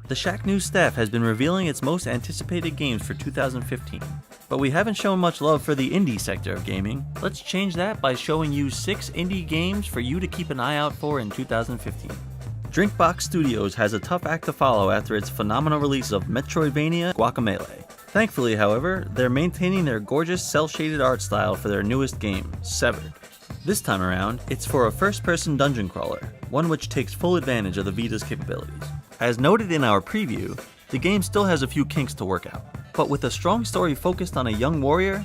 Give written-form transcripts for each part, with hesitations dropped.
The Shacknews staff has been revealing its most anticipated games for 2015, but we haven't shown much love for the indie sector of gaming. Let's change that by showing you 6 indie games for you to keep an eye out for in 2015. Drinkbox Studios has a tough act to follow after its phenomenal release of Metroidvania Guacamelee. Thankfully, however, they're maintaining their gorgeous cel-shaded art style for their newest game, Severed. This time around, it's for a first-person dungeon crawler, one which takes full advantage of the Vita's capabilities. As noted in our preview, the game still has a few kinks to work out, but with a strong story focused on a young warrior,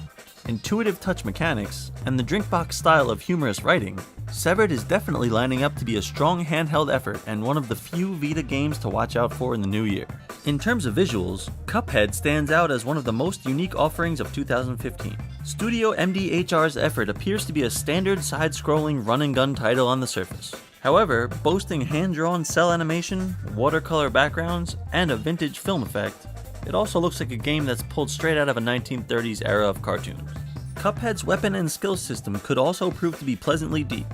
intuitive touch mechanics, and the Drinkbox style of humorous writing, Severed is definitely lining up to be a strong handheld effort and one of the few Vita games to watch out for in the new year. In terms of visuals, Cuphead stands out as one of the most unique offerings of 2015. Studio MDHR's effort appears to be a standard side-scrolling run-and-gun title on the surface. However, boasting hand-drawn cell animation, watercolor backgrounds, and a vintage film effect, it also looks like a game that's pulled straight out of a 1930s era of cartoons. Cuphead's weapon and skill system could also prove to be pleasantly deep,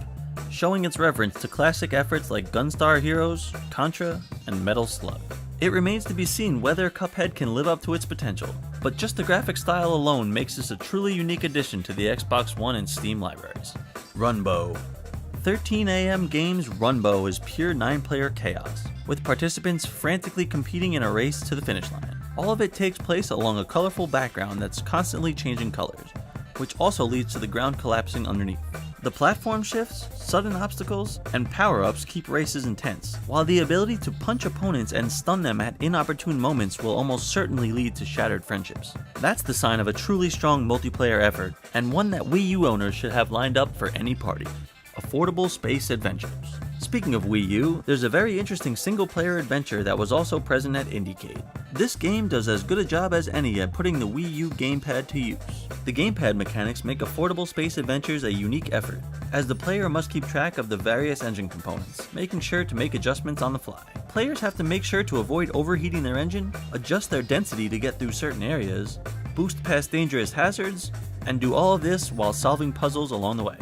showing its reverence to classic efforts like Gunstar Heroes, Contra, and Metal Slug. It remains to be seen whether Cuphead can live up to its potential, but just the graphic style alone makes this a truly unique addition to the Xbox One and Steam libraries. Runbow. 13am Games' Runbow is pure 9-player chaos, with participants frantically competing in a race to the finish line. All of it takes place along a colorful background that's constantly changing colors, which also leads to the ground collapsing underneath. The platform shifts, sudden obstacles, and power-ups keep races intense, while the ability to punch opponents and stun them at inopportune moments will almost certainly lead to shattered friendships. That's the sign of a truly strong multiplayer effort, and one that Wii U owners should have lined up for any party. Affordable space adventures. Speaking of Wii U, there's a very interesting single-player adventure that was also present at Indiecade. This game does as good a job as any at putting the Wii U gamepad to use. The gamepad mechanics make affordable space adventures a unique effort, as the player must keep track of the various engine components, making sure to make adjustments on the fly. Players have to make sure to avoid overheating their engine, adjust their density to get through certain areas, boost past dangerous hazards, and do all of this while solving puzzles along the way.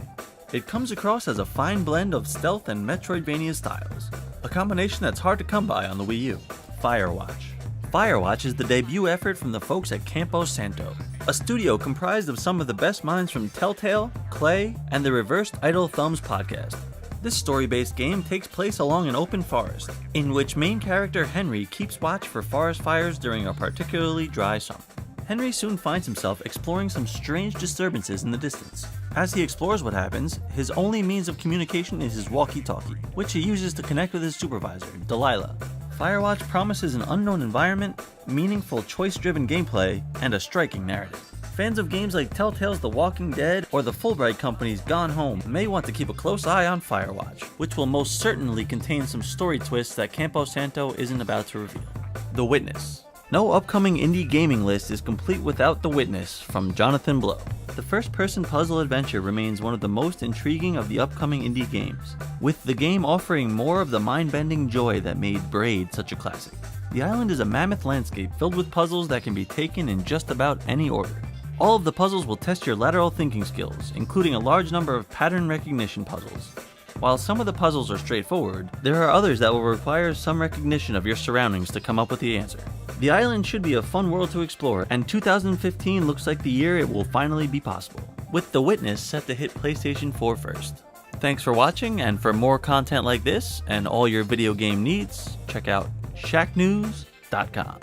It comes across as a fine blend of stealth and Metroidvania styles, a combination that's hard to come by on the Wii U. Firewatch. Firewatch is the debut effort from the folks at Campo Santo, a studio comprised of some of the best minds from Telltale, Clay, and the Reversed Idle Thumbs podcast. This story-based game takes place along an open forest, in which main character Henry keeps watch for forest fires during a particularly dry summer. Henry soon finds himself exploring some strange disturbances in the distance. As he explores what happens, his only means of communication is his walkie-talkie, which he uses to connect with his supervisor, Delilah. Firewatch promises an unknown environment, meaningful choice-driven gameplay, and a striking narrative. Fans of games like Telltale's The Walking Dead or the Fulbright Company's Gone Home may want to keep a close eye on Firewatch, which will most certainly contain some story twists that Campo Santo isn't about to reveal. The Witness. No upcoming indie gaming list is complete without The Witness from Jonathan Blow. The first-person puzzle adventure remains one of the most intriguing of the upcoming indie games, with the game offering more of the mind-bending joy that made Braid such a classic. The island is a mammoth landscape filled with puzzles that can be taken in just about any order. All of the puzzles will test your lateral thinking skills, including a large number of pattern recognition puzzles. While some of the puzzles are straightforward, there are others that will require some recognition of your surroundings to come up with the answer. The island should be a fun world to explore, and 2015 looks like the year it will finally be possible, with The Witness set to hit PlayStation 4 first. Thanks for watching, and for more content like this and all your video game needs, check out Shacknews.com.